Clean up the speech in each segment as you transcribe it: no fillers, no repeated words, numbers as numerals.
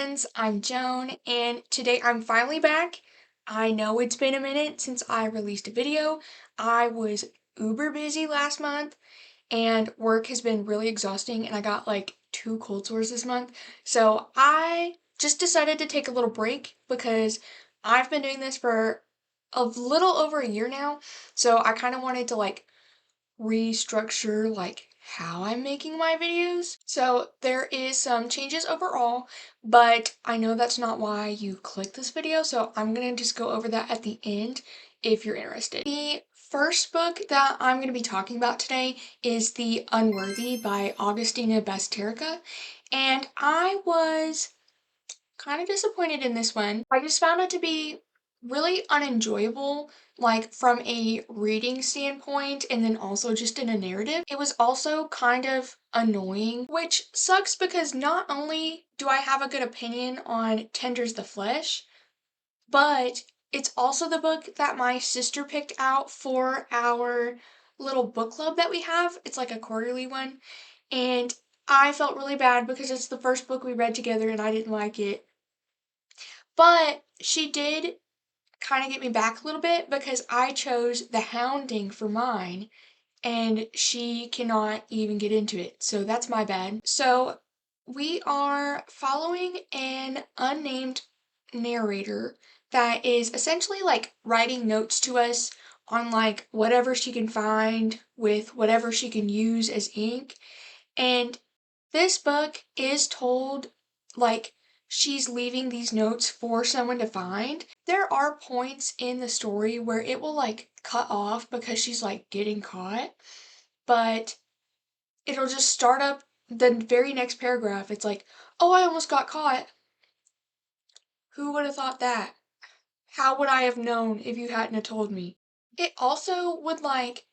friends, I'm Joan, and today I'm finally back. I know it's been a minute since I released a video. I was uber busy last month, and work has been really exhausting, and I got like 2 cold sores this month. So I just decided to take a little break because I've been doing this for a little over a year now. So I kind of wanted to restructure how I'm making my videos. So there is some changes overall, but I know that's not why you clicked this video, so I'm gonna just go over that at the end if you're interested. The first book that I'm going to be talking about today is The Unworthy by Augustina Bazterrica, and I was kind of disappointed in this one. I just found it to be really unenjoyable, like from a reading standpoint and then also just in a narrative. It was also kind of annoying, which sucks because not only do I have a good opinion on Tenders the Flesh, but it's also the book that my sister picked out for our little book club that we have. It's like a quarterly one, and I felt really bad because it's the first book we read together and I didn't like it. But she did kind of get me back a little bit because I chose The Hounding for mine and she cannot even get into it. So that's my bad. So we are following an unnamed narrator that is essentially like writing notes to us on like whatever she can find with whatever she can use as ink. And this book is told like she's leaving these notes for someone to find. There are points in the story where it will like cut off because she's like getting caught, but it'll just start up the very next paragraph. It's like, oh, I almost got caught. Who would have thought that? How would I have known if you hadn't have told me? It also would like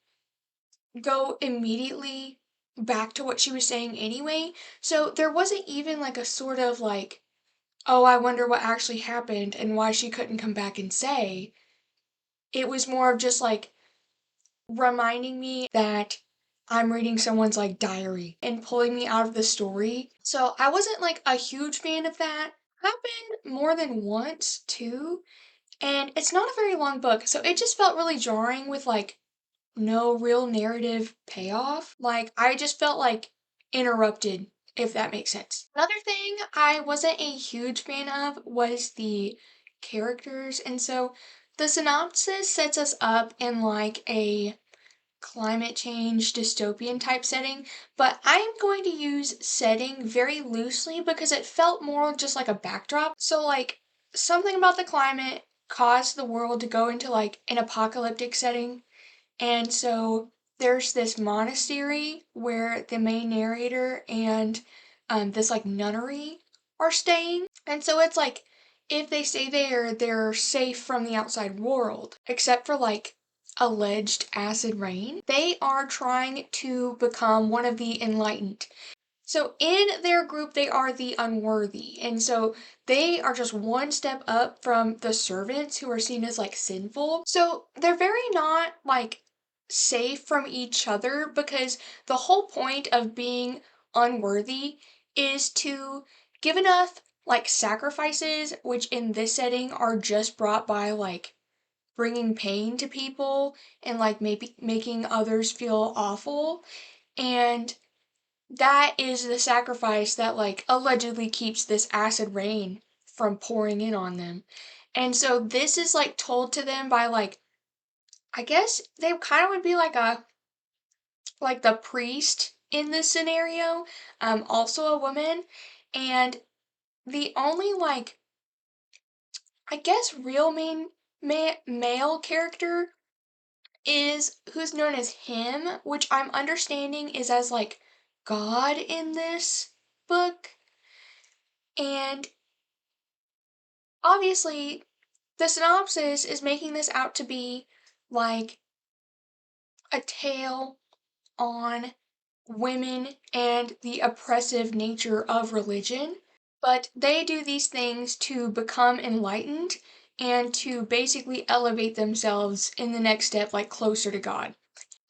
go immediately back to what she was saying anyway. So there wasn't even like a sort of like, oh, I wonder what actually happened and why she couldn't come back and say. It was more of just like reminding me that I'm reading someone's like diary and pulling me out of the story. So I wasn't like a huge fan of that. Happened more than once too. And it's not a very long book, so it just felt really jarring with like no real narrative payoff. Like, I just felt like interrupted, if that makes sense. Another thing I wasn't a huge fan of was the characters, and so the synopsis sets us up in like a climate change dystopian type setting, but I am going to use setting very loosely because it felt more just like a backdrop. So like something about the climate caused the world to go into like an apocalyptic setting, and so there's this monastery where the main narrator and this like nunnery are staying. And so it's like if they stay there, they're safe from the outside world, except for like alleged acid rain. They are trying to become one of the enlightened. So in their group, they are the unworthy. And so they are just one step up from the servants who are seen as like sinful. So they're very not like safe from each other because the whole point of being unworthy is to give enough like sacrifices, which in this setting are just brought by like bringing pain to people and like maybe making others feel awful. And that is the sacrifice that like allegedly keeps this acid rain from pouring in on them. And so this is like told to them by like, I guess they kind of would be like the priest in this scenario, also a woman. And the only like, I guess real main male character is who's known as him, which I'm understanding is as like God in this book. And obviously, the synopsis is making this out to be like a tale on women and the oppressive nature of religion, but they do these things to become enlightened and to basically elevate themselves in the next step, like closer to God.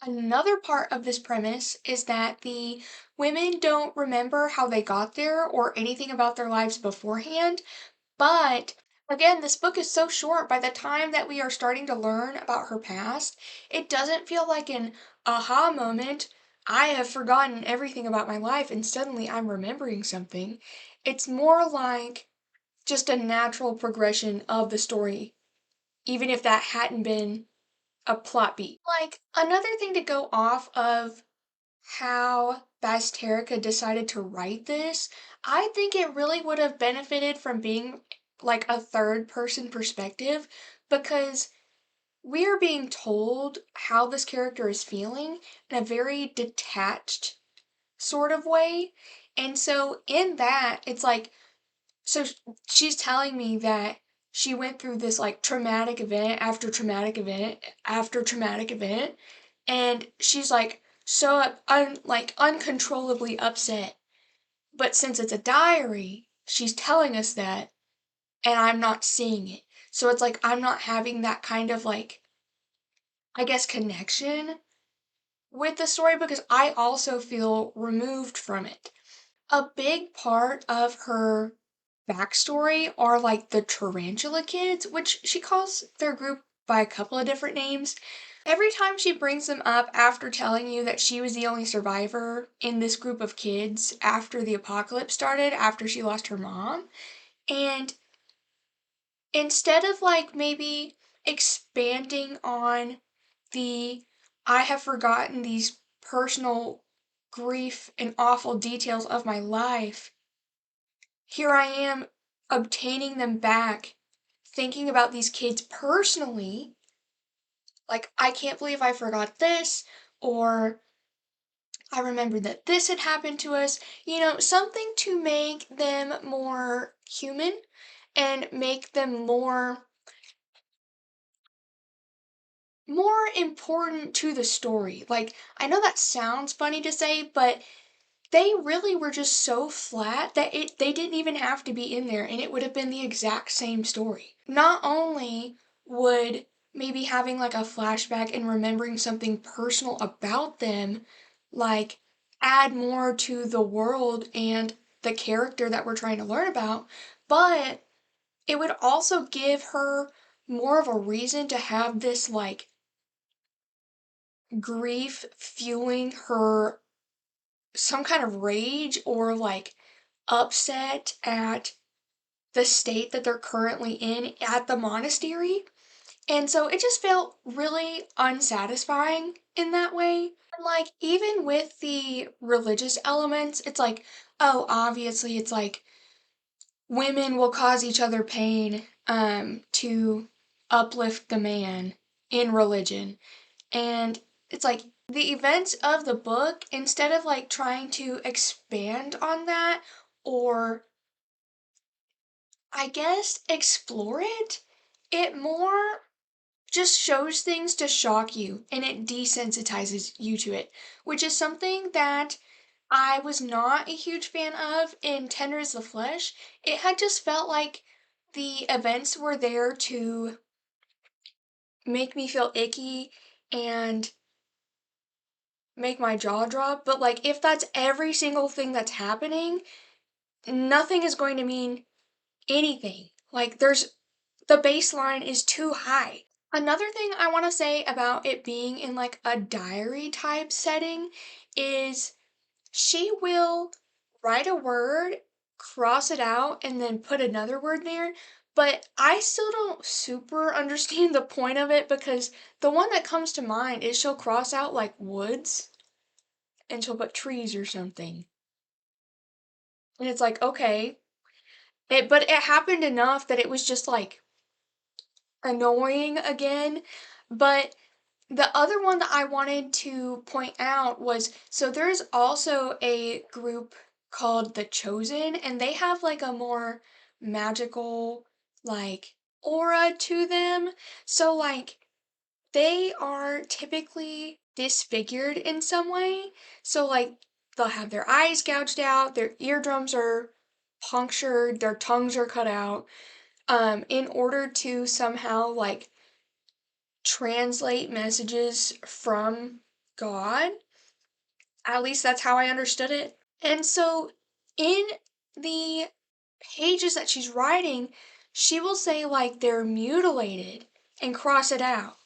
Another part of this premise is that the women don't remember how they got there or anything about their lives beforehand, but again, this book is so short. By the time that we are starting to learn about her past, it doesn't feel like an aha moment. I have forgotten everything about my life and suddenly I'm remembering something. It's more like just a natural progression of the story, even if that hadn't been a plot beat. Like, another thing to go off of how Bazterrica decided to write this, I think it really would have benefited from being like a third person perspective because we are being told how this character is feeling in a very detached sort of way. And so in that, it's like, so she's telling me that she went through this like traumatic event after traumatic event after traumatic event, and she's like so like uncontrollably upset. But since it's a diary, she's telling us that, and I'm not seeing it. So it's like I'm not having that kind of like, I guess, connection with the story because I also feel removed from it. A big part of her backstory are like the Tarantula Kids, which she calls their group by a couple of different names. Every time she brings them up after telling you that she was the only survivor in this group of kids after the apocalypse started, after she lost her mom, and instead of like maybe expanding on the I have forgotten these personal grief and awful details of my life, here I am obtaining them back, thinking about these kids personally, like, I can't believe I forgot this, or I remembered that this had happened to us, something to make them more human and make them more important to the story. Like, I know that sounds funny to say, but they really were just so flat that they didn't even have to be in there and it would have been the exact same story. Not only would maybe having like a flashback and remembering something personal about them like add more to the world and the character that we're trying to learn about, but it would also give her more of a reason to have this like grief fueling her some kind of rage or like upset at the state that they're currently in at the monastery. And so it just felt really unsatisfying in that way. And like, even with the religious elements, it's like, oh, obviously, it's like women will cause each other pain to uplift the man in religion. And it's like the events of the book, instead of like trying to expand on that or I guess explore it, it more just shows things to shock you and it desensitizes you to it, which is something that I was not a huge fan of in Tender as the Flesh. It had just felt like the events were there to make me feel icky and make my jaw drop, but like if that's every single thing that's happening, nothing is going to mean anything. Like the baseline is too high. Another thing I want to say about it being in like a diary type setting is she will write a word, cross it out, and then put another word there. But I still don't super understand the point of it because the one that comes to mind is she'll cross out like woods and she'll put trees or something. And it's like, okay. But it happened enough that it was just like annoying again. But the other one that I wanted to point out was so there's also a group called The Chosen, and they have like a more magical, like, aura to them. So, like, they are typically disfigured in some way. So, like, they'll have their eyes gouged out, their eardrums are punctured, their tongues are cut out, in order to somehow, like, translate messages from God. At least that's how I understood it. And so in the pages that she's writing, she will say like they're mutilated and cross it out.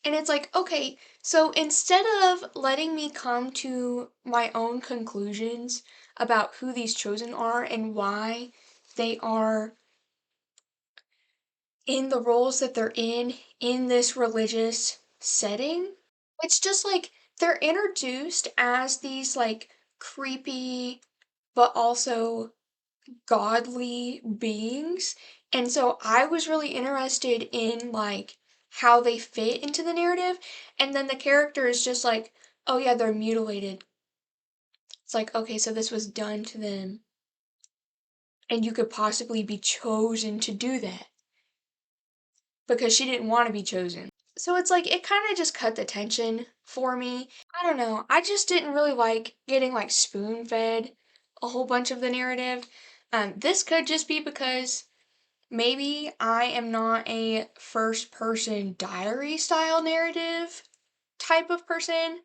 And it's like, okay, so instead of letting me come to my own conclusions about who these chosen are and why they are in the roles that they're in this religious setting, it's just like they're introduced as these like creepy but also godly beings. And so I was really interested in like how they fit into the narrative. And then the character is just like, oh yeah, they're mutilated. It's like, okay, so this was done to them. And you could possibly be chosen to do that because she didn't want to be chosen. So it's like, it kind of just cut the tension for me. I don't know. I just didn't really like getting like spoon fed a whole bunch of the narrative. This could just be because maybe I am not a first person diary style narrative type of person.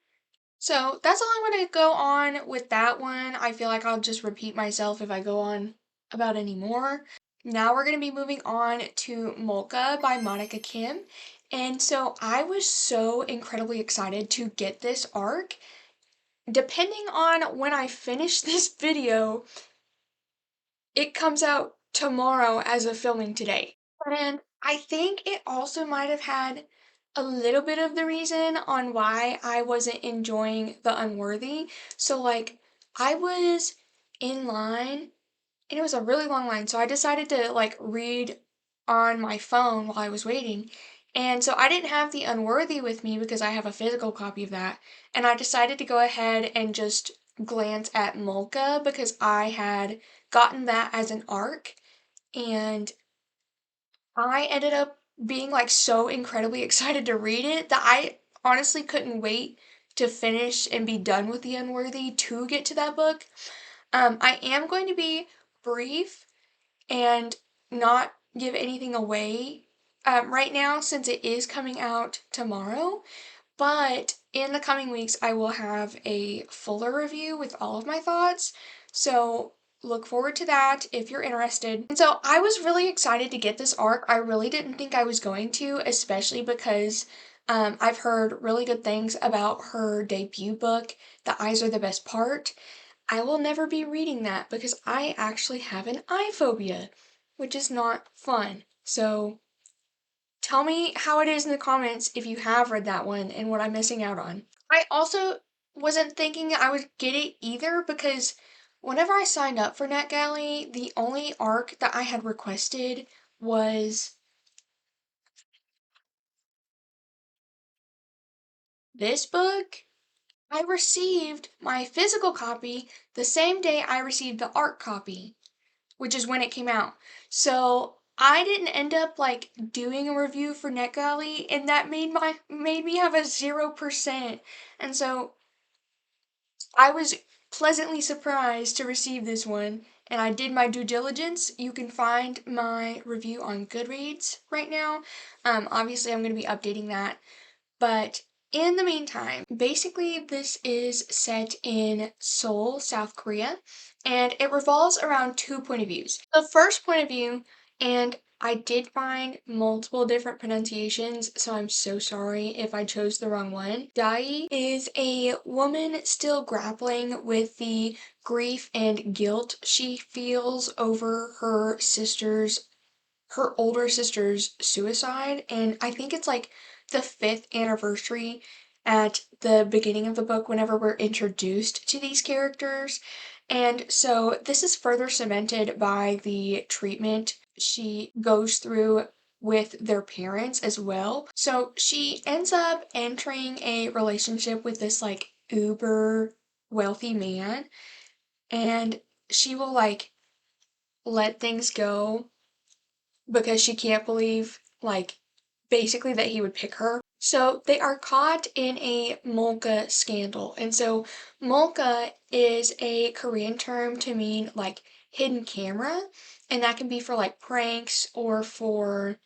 So that's all I'm going to go on with that one. I feel like I'll just repeat myself if I go on about any more. Now we're going to be moving on to Molka by Monika Kim. And so I was so incredibly excited to get this arc. Depending on when I finish this video, it comes out tomorrow as of filming today. And I think it also might have had a little bit of the reason on why I wasn't enjoying The Unworthy. So, like, I was in line and it was a really long line, so I decided to, like, read on my phone while I was waiting. And so I didn't have The Unworthy with me because I have a physical copy of that. And I decided to go ahead and just glance at Molka because I had gotten that as an arc. And I ended up being like so incredibly excited to read it that I honestly couldn't wait to finish and be done with The Unworthy to get to that book. I am going to be brief and not give anything away right now since it is coming out tomorrow. But in the coming weeks, I will have a fuller review with all of my thoughts. So look forward to that if you're interested. And so I was really excited to get this arc. I really didn't think I was going to, especially because I've heard really good things about her debut book, The Eyes Are the Best Part. I will never be reading that because I actually have an eye phobia, which is not fun. So tell me how it is in the comments if you have read that one and what I'm missing out on. I also wasn't thinking I would get it either because whenever I signed up for NetGalley, the only arc that I had requested was this book. I received my physical copy the same day I received the art copy, which is when it came out. So I didn't end up like doing a review for NetGalley, and that made me have a 0%. And so I was pleasantly surprised to receive this one, and I did my due diligence. You can find my review on Goodreads right now. Obviously, I'm going to be updating that, but in the meantime, basically, this is set in Seoul, South Korea, and it revolves around two point of views. The first point of view, and I did find multiple different pronunciations, so I'm so sorry if I chose the wrong one. Dai is a woman still grappling with the grief and guilt she feels over her older sister's suicide, and I think it's like the 5th anniversary at the beginning of the book whenever we're introduced to these characters. And so this is further cemented by the treatment she goes through with their parents as well. So she ends up entering a relationship with this like uber wealthy man, and she will like let things go because she can't believe, like, basically that he would pick her. So they are caught in a Molka scandal. And so Molka is a Korean term to mean like hidden camera. And that can be for like pranks or for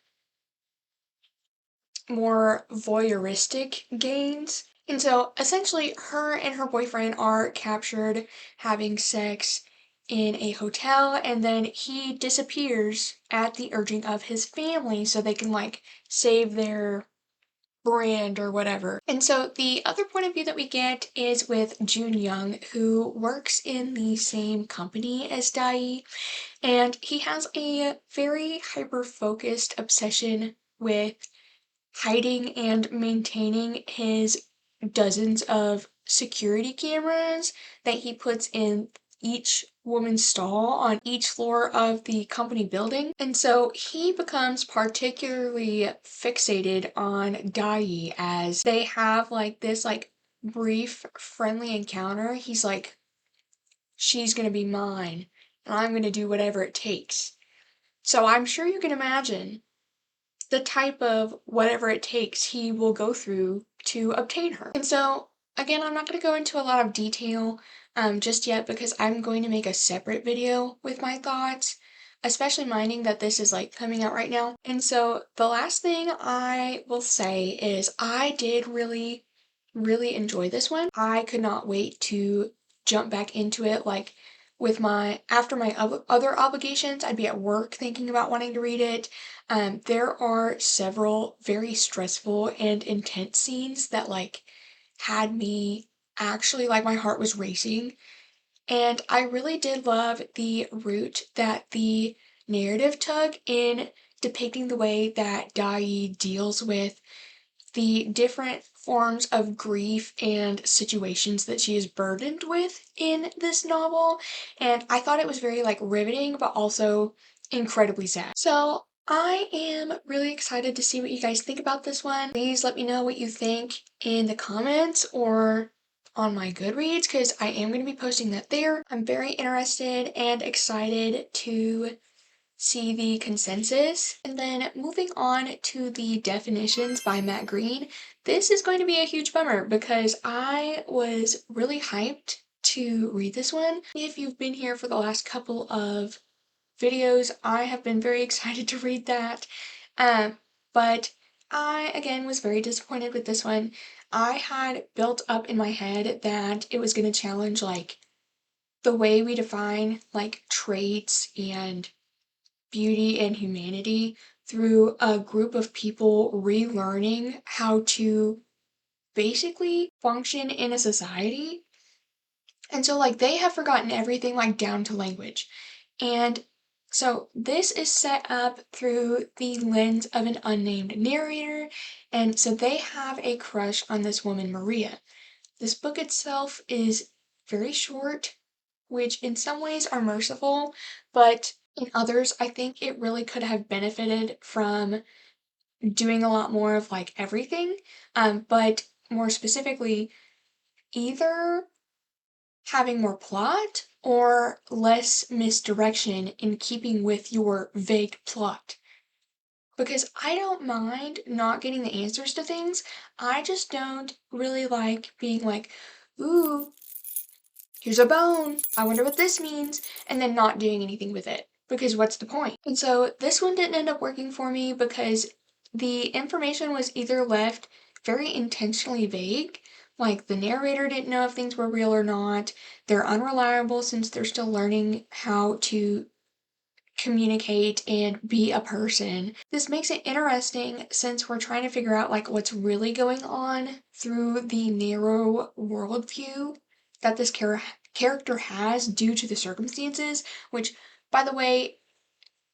more voyeuristic gains. And so essentially her and her boyfriend are captured having sex in a hotel, and then he disappears at the urging of his family so they can like save their brand or whatever. And so the other point of view that we get is with Jun Young, who works in the same company as Dai, and he has a very hyper-focused obsession with hiding and maintaining his dozens of security cameras that he puts in each woman's stall on each floor of the company building. And so he becomes particularly fixated on Dai as they have like this like brief friendly encounter. He's like, she's gonna be mine and I'm gonna do whatever it takes. So I'm sure you can imagine the type of whatever it takes he will go through to obtain her. And so, again, I'm not going to go into a lot of detail just yet because I'm going to make a separate video with my thoughts, especially minding that this is like coming out right now. And so the last thing I will say is I did really, really enjoy this one. I could not wait to jump back into it like with after my other obligations. I'd be at work thinking about wanting to read it. There are several very stressful and intense scenes that like had me actually like my heart was racing. And I really did love the route that the narrative took in depicting the way that Dai deals with the different forms of grief and situations that she is burdened with in this novel. And I thought it was very like riveting, but also incredibly sad. So I am really excited to see what you guys think about this one. Please let me know what you think in the comments or on my Goodreads because I am going to be posting that there. I'm very interested and excited to see the consensus. And then moving on to the definitions by Matt Greene. This is going to be a huge bummer because I was really hyped to read this one. If you've been here for the last couple of videos, I have been very excited to read that. But I, again, was very disappointed with this one. I had built up in my head that it was going to challenge, like, the way we define, like, traits and beauty and humanity through a group of people relearning how to basically function in a society. And so, like, they have forgotten everything, like, down to language. And so this is set up through the lens of an unnamed narrator, and so they have a crush on this woman, Maria. This book itself is very short, which in some ways are merciful, but in others, I think it really could have benefited from doing a lot more of like everything, but more specifically, either having more plot or less misdirection in keeping with your vague plot. Because I don't mind not getting the answers to things, I just don't really like being like, ooh, here's a bone, I wonder what this means, and then not doing anything with it. Because what's the point? And so this one didn't end up working for me because the information was either left very intentionally vague, like the narrator didn't know if things were real or not, they're unreliable since they're still learning how to communicate and be a person. This makes it interesting since we're trying to figure out like what's really going on through the narrow worldview that this character has due to the circumstances, which, by the way,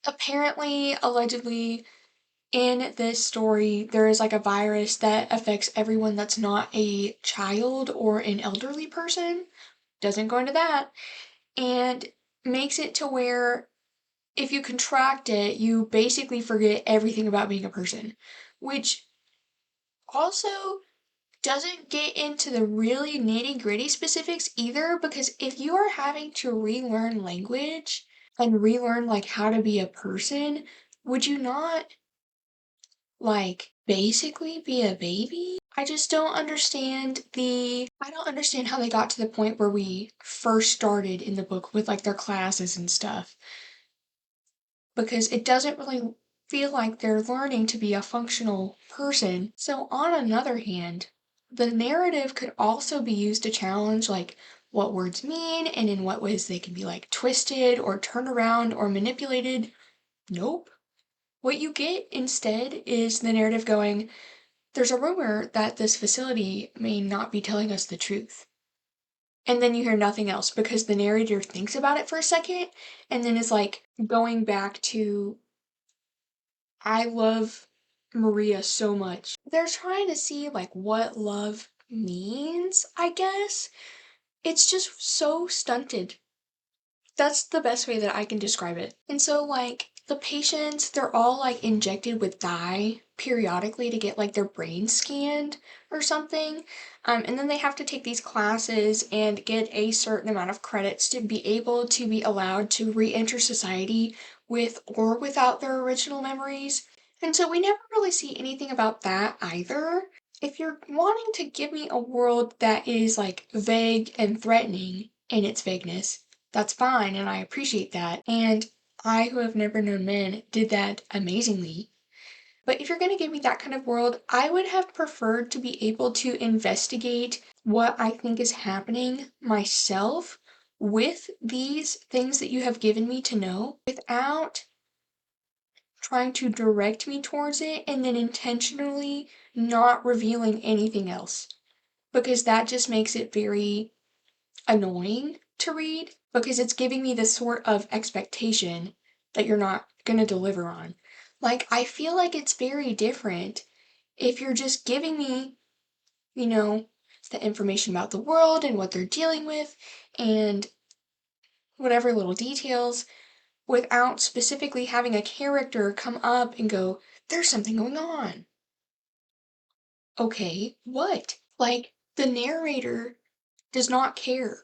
apparently, allegedly, in this story, there is like a virus that affects everyone that's not a child or an elderly person. Doesn't go into that. And makes it to where if you contract it, you basically forget everything about being a person, which also doesn't get into the really nitty-gritty specifics either, because if you are having to relearn language and relearn like how to be a person, would you not like basically be a baby? I just don't understand I don't understand how they got to the point where we first started in the book with like their classes and stuff, because it doesn't really feel like they're learning to be a functional person. So on another hand, the narrative could also be used to challenge like what words mean and in what ways they can be like twisted or turned around or manipulated. Nope. What you get instead is the narrative going, there's a rumor that this facility may not be telling us the truth. And then you hear nothing else because the narrator thinks about it for a second and then is like going back to, I love Maria so much. They're trying to see like what love means, I guess. It's just so stunted. That's the best way that I can describe it. And so like the patients, they're all like injected with dye periodically to get like their brain scanned or something. And then they have to take these classes and get a certain amount of credits to be able to be allowed to re-enter society with or without their original memories. And so we never really see anything about that either. If you're wanting to give me a world that is like vague and threatening in its vagueness, that's fine and I appreciate that. And I, who have never known men, did that amazingly. But if you're going to give me that kind of world, I would have preferred to be able to investigate what I think is happening myself with these things that you have given me to know without trying to direct me towards it and then intentionally not revealing anything else. Because that just makes it very annoying to read because it's giving me this sort of expectation that you're not going to deliver on. Like, I feel like it's very different if you're just giving me, you know, the information about the world and what they're dealing with and whatever little details without specifically having a character come up and go, there's something going on. Okay, what? Like, the narrator does not care.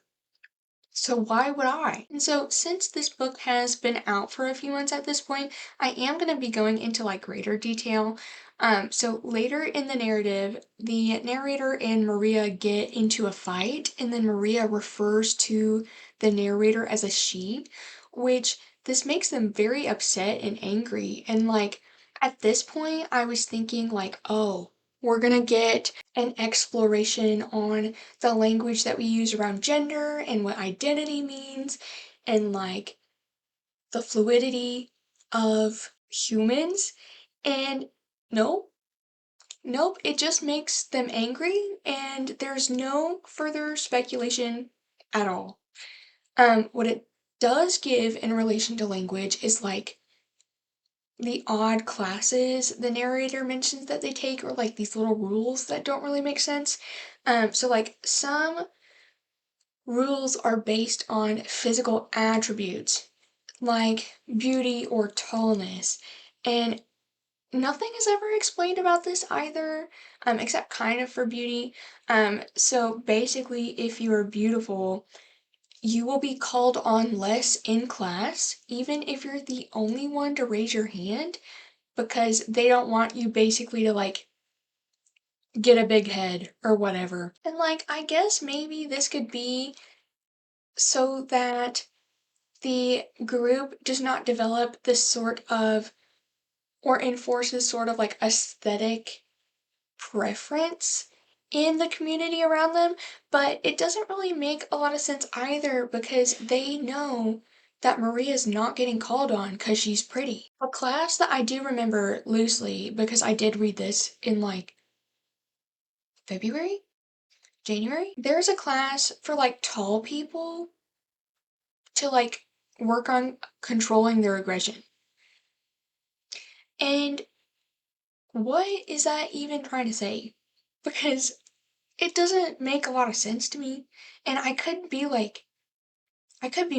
So why would I? And so since this book has been out for a few months at this point, I am going to be going into like greater detail. So later in the narrative, the narrator and Maria get into a fight, and then Maria refers to the narrator as a she, which this makes them very upset and angry. And like at this point, I was thinking like, oh, we're gonna get an exploration on the language that we use around gender and what identity means and like the fluidity of humans. And nope, nope, it just makes them angry and there's no further speculation at all. What it does give in relation to language is like the odd classes the narrator mentions that they take, or like these little rules that don't really make sense. So like some rules are based on physical attributes, like beauty or tallness, and nothing is ever explained about this either, except kind of for beauty. So basically, if you are beautiful, you will be called on less in class, even if you're the only one to raise your hand, because they don't want you basically to like get a big head or whatever. And like, I guess maybe this could be so that the group does not develop this sort of or enforce this sort of like aesthetic preference in the community around them, but it doesn't really make a lot of sense either because they know that Maria's not getting called on because she's pretty. A class that I do remember loosely because I did read this in like February? January? There's a class for like tall people to like work on controlling their aggression. And what is that even trying to say? Because it doesn't make a lot of sense to me. And I could be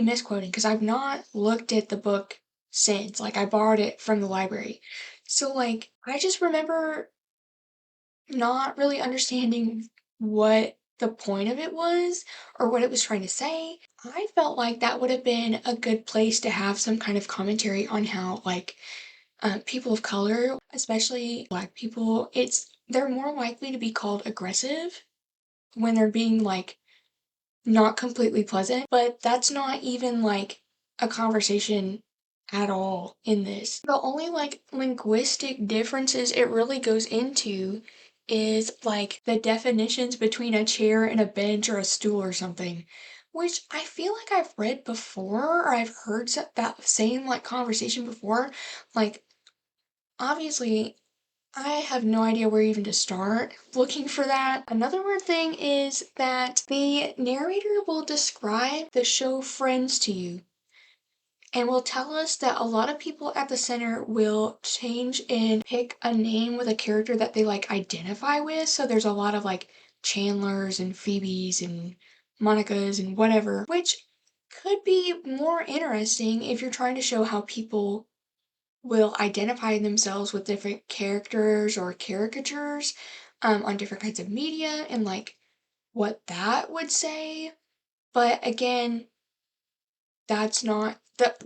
misquoting because I've not looked at the book since. Like, I borrowed it from the library. So, like, I just remember not really understanding what the point of it was or what it was trying to say. I felt like that would have been a good place to have some kind of commentary on how, like, people of color, especially Black people, they're more likely to be called aggressive when they're being like not completely pleasant, but that's not even like a conversation at all in this. The only like linguistic differences it really goes into is like the definitions between a chair and a bench or a stool or something, which I feel like I've read before or I've heard that same like conversation before. Like, obviously, I have no idea where even to start looking for that. Another weird thing is that the narrator will describe the show Friends to you and will tell us that a lot of people at the center will change and pick a name with a character that they like identify with. So there's a lot of like Chandlers and Phoebes and Monikas and whatever, which could be more interesting if you're trying to show how people will identify themselves with different characters or caricatures on different kinds of media and like what that would say. But again, that's not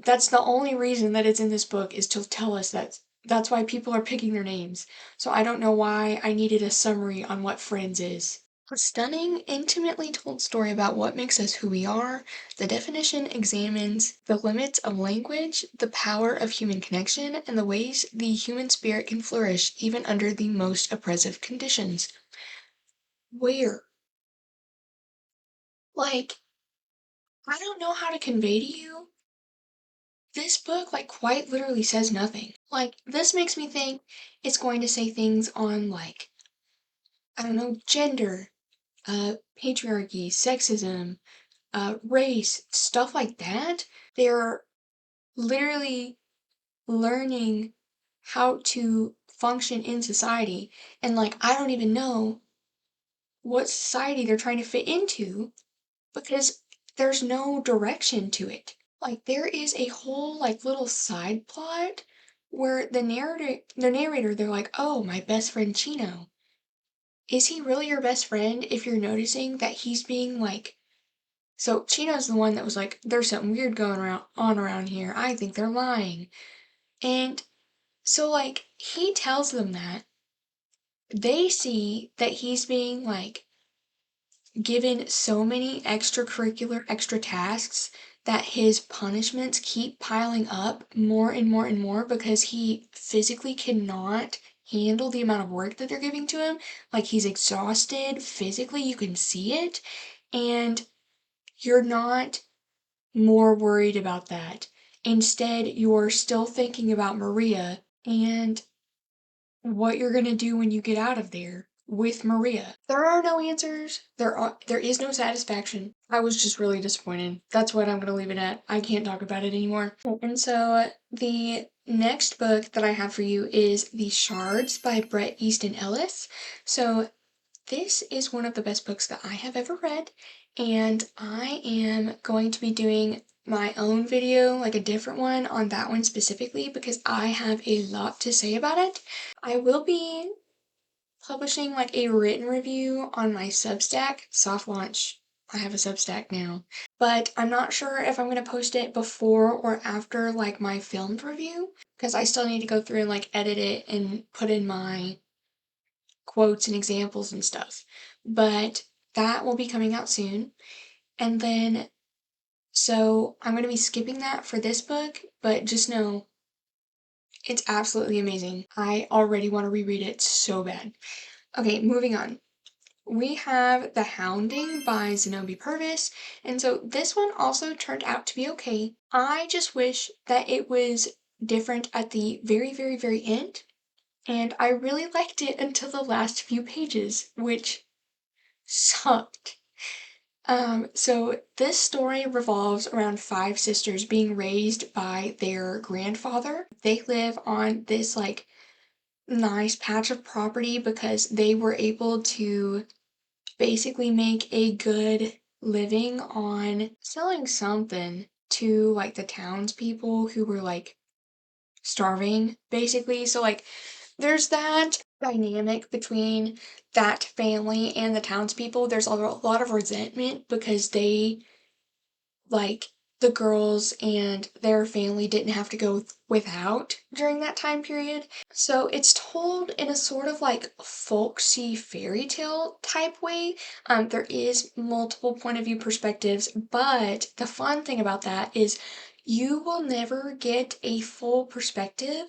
that's the only reason that it's in this book, is to tell us that that's why people are picking their names. So I don't know why I needed a summary on what Friends is. A stunning, intimately told story about what makes us who we are. The definition examines the limits of language, the power of human connection, and the ways the human spirit can flourish even under the most oppressive conditions. Where? Like, I don't know how to convey to you. This book, like, quite literally says nothing. Like, this makes me think it's going to say things on, like, I don't know, gender, patriarchy, sexism, race, stuff like that. They're literally learning how to function in society. And, like, I don't even know what society they're trying to fit into because there's no direction to it. Like, there is a whole, like, little side plot where the narrator, they're like, oh, my best friend Chino. Is he really your best friend if you're noticing that he's being, like, so Chino's the one that was like, there's something weird going around here. I think they're lying. And so, like, he tells them that. They see that he's being, like, given so many extracurricular extra tasks that his punishments keep piling up more and more and more because he physically cannot handle the amount of work that they're giving to him. Like, he's exhausted physically, you can see it, and you're not more worried about that. Instead, you're still thinking about Maria and what you're gonna do when you get out of there with Maria. There are no answers. There is no satisfaction. I was just really disappointed. That's what I'm gonna leave it at. I can't talk about it anymore. And so the next book that I have for you is The Shards by Bret, Easton, Ellis. So this is one of the best books that I have ever read, and I am going to be doing my own video, like a different one on that one specifically, because I have a lot to say about it. I will be publishing like a written review on my Substack, soft launch. I have a Substack now, but I'm not sure if I'm going to post it before or after like my filmed review, because I still need to go through and like edit it and put in my quotes and examples and stuff. But that will be coming out soon. And then, so I'm going to be skipping that for this book, but just know it's absolutely amazing. I already want to reread it so bad. Okay, moving on. We have The Hounding by Xenobe Purvis, and so this one also turned out to be okay. I just wish that it was different at the very, very, very end. And I really liked it until the last few pages, which sucked. So this story revolves around five sisters being raised by their grandfather. They live on this like nice patch of property because they were able to basically make a good living on selling something to like the townspeople who were like starving, basically. So like there's that dynamic between that family and the townspeople. There's a lot of resentment because they, like, the girls and their family didn't have to go without during that time period. So it's told in a sort of like folksy fairy tale type way. There is multiple point of view perspectives, but the fun thing about that is you will never get a full perspective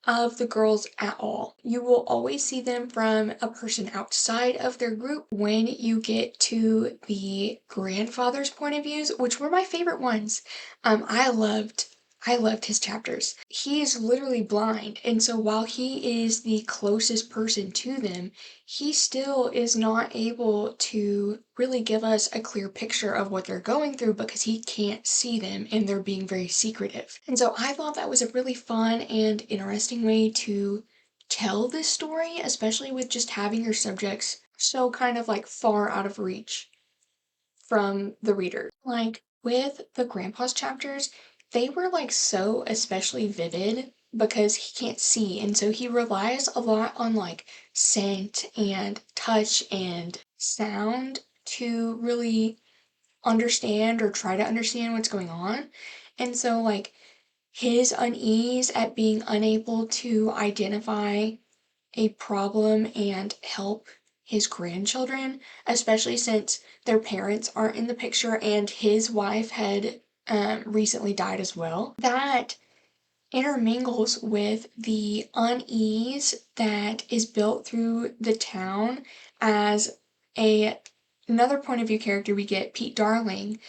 of the girls at all. You will always see them from a person outside of their group when you get to the grandfather's point of views, which were my favorite ones. I loved his chapters. He is literally blind, and so while he is the closest person to them, he still is not able to really give us a clear picture of what they're going through because he can't see them and they're being very secretive. And so I thought that was a really fun and interesting way to tell this story, especially with just having your subjects so kind of like far out of reach from the reader. Like with the grandpa's chapters, they were like so especially vivid because he can't see, and so he relies a lot on like scent and touch and sound to really understand or try to understand what's going on. And so like his unease at being unable to identify a problem and help his grandchildren, especially since their parents aren't in the picture and his wife had recently died as well. That intermingles with the unease that is built through the town as another point of view character we get, Pete Darling.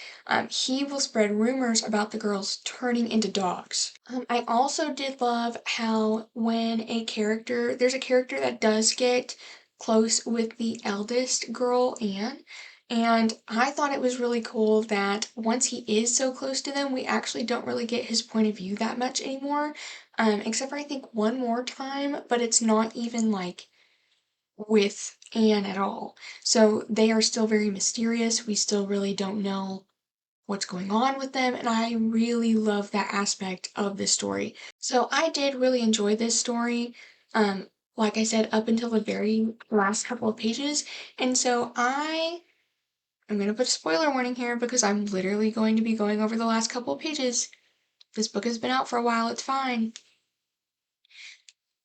He will spread rumors about the girls turning into dogs. I also did love how when there's a character that does get close with the eldest girl, Anne, and I thought it was really cool that once he is so close to them, we actually don't really get his point of view that much anymore, except for I think one more time, but it's not even like with Anne at all. So they are still very mysterious. We still really don't know what's going on with them, and I really love that aspect of this story. So I did really enjoy this story, like I said, up until the very last couple of pages, and so I'm gonna put a spoiler warning here because I'm literally going to be going over the last couple of pages. This book has been out for a while, it's fine.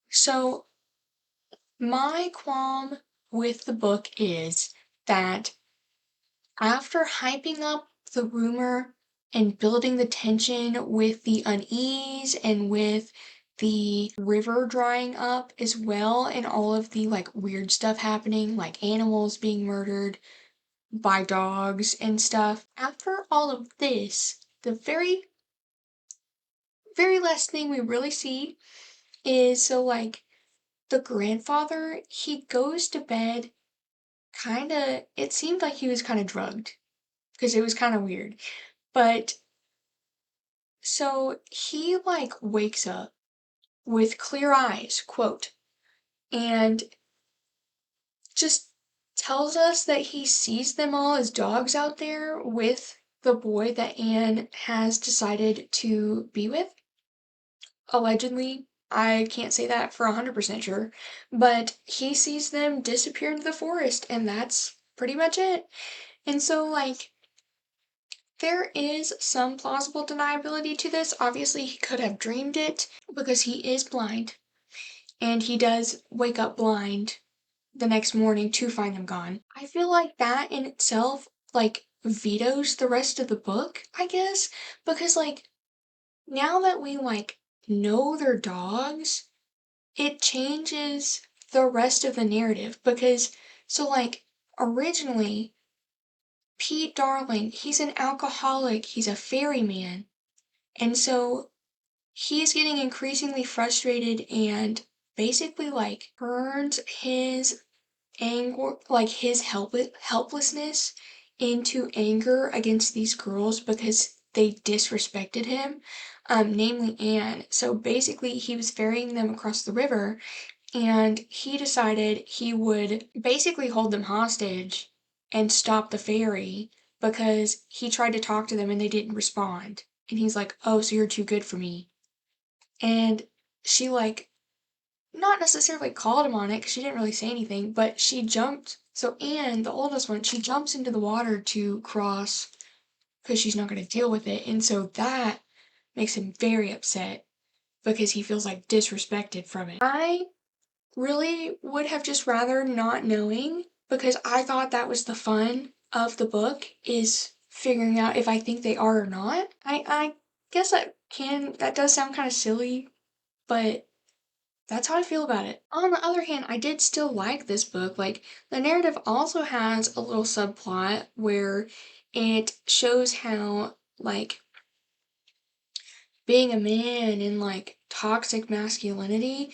So, my qualm with the book is that after hyping up the rumor and building the tension with the unease and with the river drying up as well and all of the like weird stuff happening, like animals being murdered by dogs and stuff. After all of this, the very, very last thing we really see is so like the grandfather, he goes to bed it seemed like he was kind of drugged because it was kind of weird. But so he like wakes up with clear eyes, quote, and just tells us that he sees them all as dogs out there with the boy that Anne has decided to be with. Allegedly, I can't say that for 100% sure, but he sees them disappear into the forest, and that's pretty much it. And so, like, there is some plausible deniability to this. Obviously, he could have dreamed it because he is blind, and he does wake up blind the next morning to find them gone. I feel like that in itself, like, vetoes the rest of the book, I guess, because, like, now that we, like, know they're dogs, it changes the rest of the narrative because, so, like, originally, Pete Darling, he's an alcoholic, he's a ferryman, and so he's getting increasingly frustrated and basically, like, turns his anger, like his helplessness into anger against these girls because they disrespected him, namely Anne. So basically, he was ferrying them across the river, and he decided he would basically hold them hostage and stop the ferry because he tried to talk to them and they didn't respond. And he's like, "Oh, so you're too good for me." And she, like, not necessarily called him on it because she didn't really say anything, but she jumped. So Anne, the oldest one, she jumps into the water to cross because she's not going to deal with it. And so that makes him very upset because he feels like disrespected from it. I really would have just rather not knowing because I thought that was the fun of the book is figuring out if I think they are or not. I guess that does sound kind of silly, but that's how I feel about it. On the other hand, I did still like this book. Like, the narrative also has a little subplot where it shows how, like, being a man and, like, toxic masculinity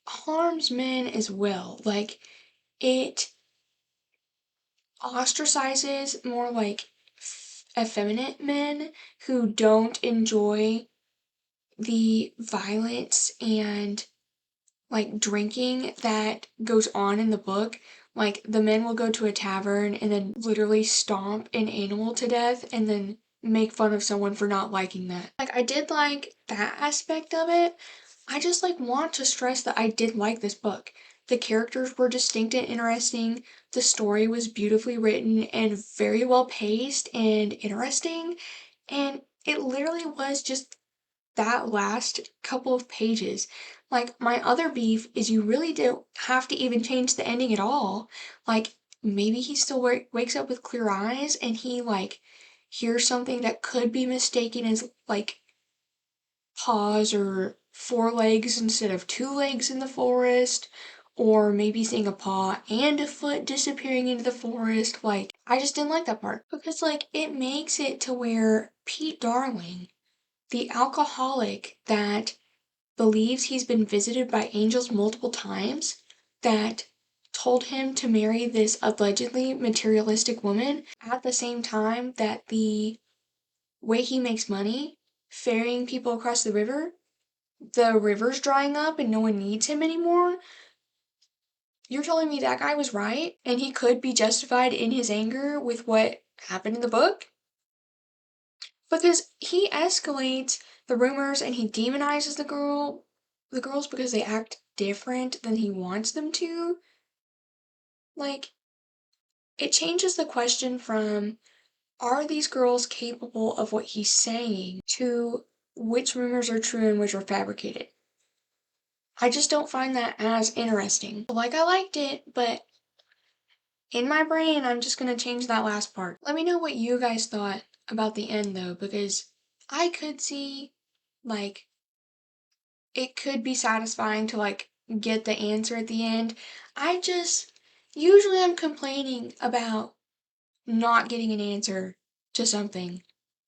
harms men as well. Like, it ostracizes more, like, effeminate men who don't enjoy the violence and, like, drinking that goes on in the book. Like, the men will go to a tavern and then literally stomp an animal to death and then make fun of someone for not liking that. Like, I did like that aspect of it. I just, like, want to stress that I did like this book. The characters were distinct and interesting. The story was beautifully written and very well paced and interesting. And it literally was just that last couple of pages. Like, my other beef is you really don't have to even change the ending at all. Like, maybe he still wakes up with clear eyes and he, like, hears something that could be mistaken as, like, paws or 4 legs instead of 2 legs in the forest, or maybe seeing a paw and a foot disappearing into the forest. Like, I just didn't like that part because, like, it makes it to where Pete Darling, the alcoholic that believes he's been visited by angels multiple times, that told him to marry this allegedly materialistic woman, at the same time that the way he makes money, ferrying people across the river's drying up and no one needs him anymore. You're telling me that guy was right and he could be justified in his anger with what happened in the book? Because he escalates the rumors and he demonizes the girls because they act different than he wants them to. Like, it changes the question from, are these girls capable of what he's saying, to which rumors are true and which are fabricated. I just don't find that as interesting. Like, I liked it, but in my brain, I'm just gonna change that last part. Let me know what you guys thought about the end, though, because I could see, like, it could be satisfying to, like, get the answer at the end. Usually I'm complaining about not getting an answer to something.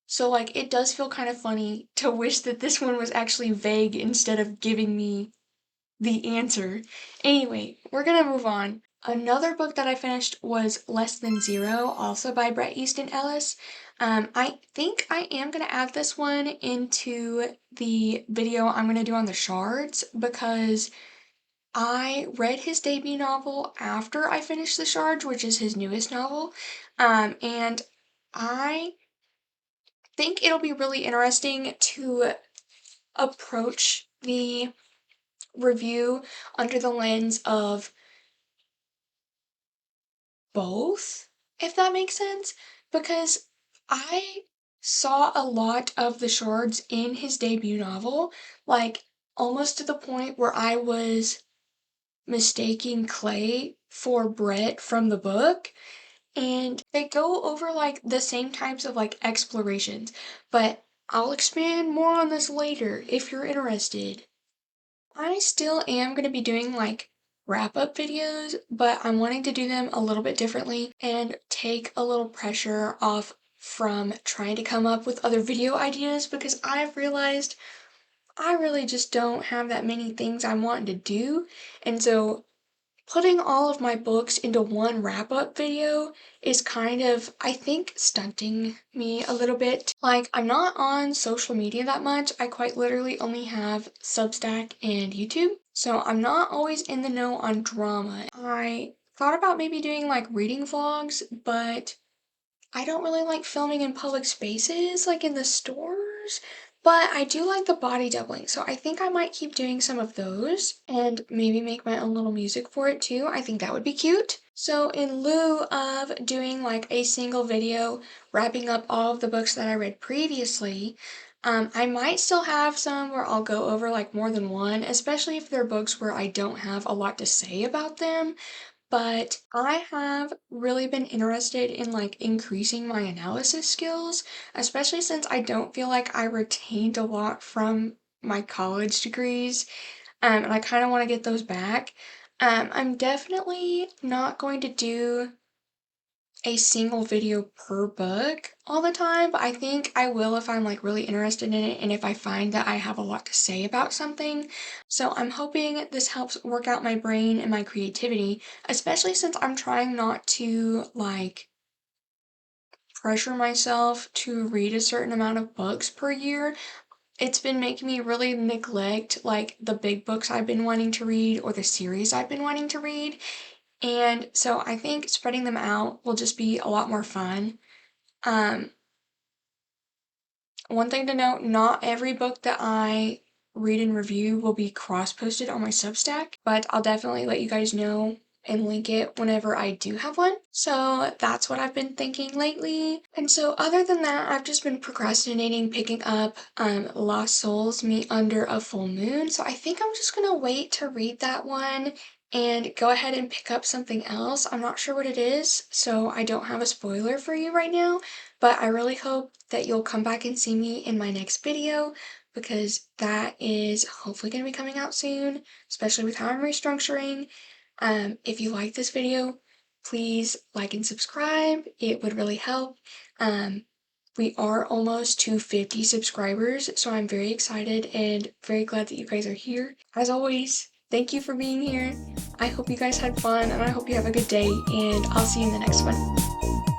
So, like, it does feel kind of funny to wish that this one was actually vague instead of giving me the answer. Anyway, we're gonna move on. Another book that I finished was Less Than Zero, also by Bret Easton Ellis. I think I am gonna add this one into the video I'm gonna do on the Shards because I read his debut novel after I finished the Shards, which is his newest novel, and I think it'll be really interesting to approach the review under the lens of both, if that makes sense, because I saw a lot of the shards in his debut novel, like almost to the point where I was mistaking Clay for Bret from the book, and they go over like the same types of like explorations, but I'll expand more on this later if you're interested. I still am going to be doing like wrap-up videos, but I'm wanting to do them a little bit differently and take a little pressure off from trying to come up with other video ideas because I've realized I really just don't have that many things I'm wanting to do. And so putting all of my books into one wrap-up video is kind of, I think, stunting me a little bit. Like, I'm not on social media that much. I quite literally only have Substack and YouTube. So I'm not always in the know on drama. I thought about maybe doing like reading vlogs, but I don't really like filming in public spaces, like in the stores, but I do like the body doubling, so I think I might keep doing some of those and maybe make my own little music for it too. I think that would be cute. So in lieu of doing like a single video wrapping up all of the books that I read previously, I might still have some where I'll go over like more than one, especially if they're books where I don't have a lot to say about them. But I have really been interested in like increasing my analysis skills, especially since I don't feel like I retained a lot from my college degrees. and I kind of want to get those back. I'm definitely not going to do a single video per book all the time, but I think I will if I'm like really interested in it and if I find that I have a lot to say about something. So I'm hoping this helps work out my brain and my creativity, especially since I'm trying not to like pressure myself to read a certain amount of books per year. It's been making me really neglect like the big books I've been wanting to read or the series I've been wanting to read. And so I think spreading them out will just be a lot more fun. Um, One thing to note, not every book that I read and review will be cross-posted on my Substack, but I'll definitely let you guys know and link it whenever I do have one. So that's what I've been thinking lately. And so other than that, I've just been procrastinating picking up Lost Souls Meet Under a Full Moon. So I think I'm just gonna wait to read that one and go ahead and pick up something else. I'm not sure what it is, so I don't have a spoiler for you right now, but I really hope that you'll come back and see me in my next video because that is hopefully going to be coming out soon, especially with how I'm restructuring. If you like this video, please like and subscribe. It would really help. We are almost to 50 subscribers, so I'm very excited and very glad that you guys are here. As always, thank you for being here. I hope you guys had fun and I hope you have a good day, and I'll see you in the next one.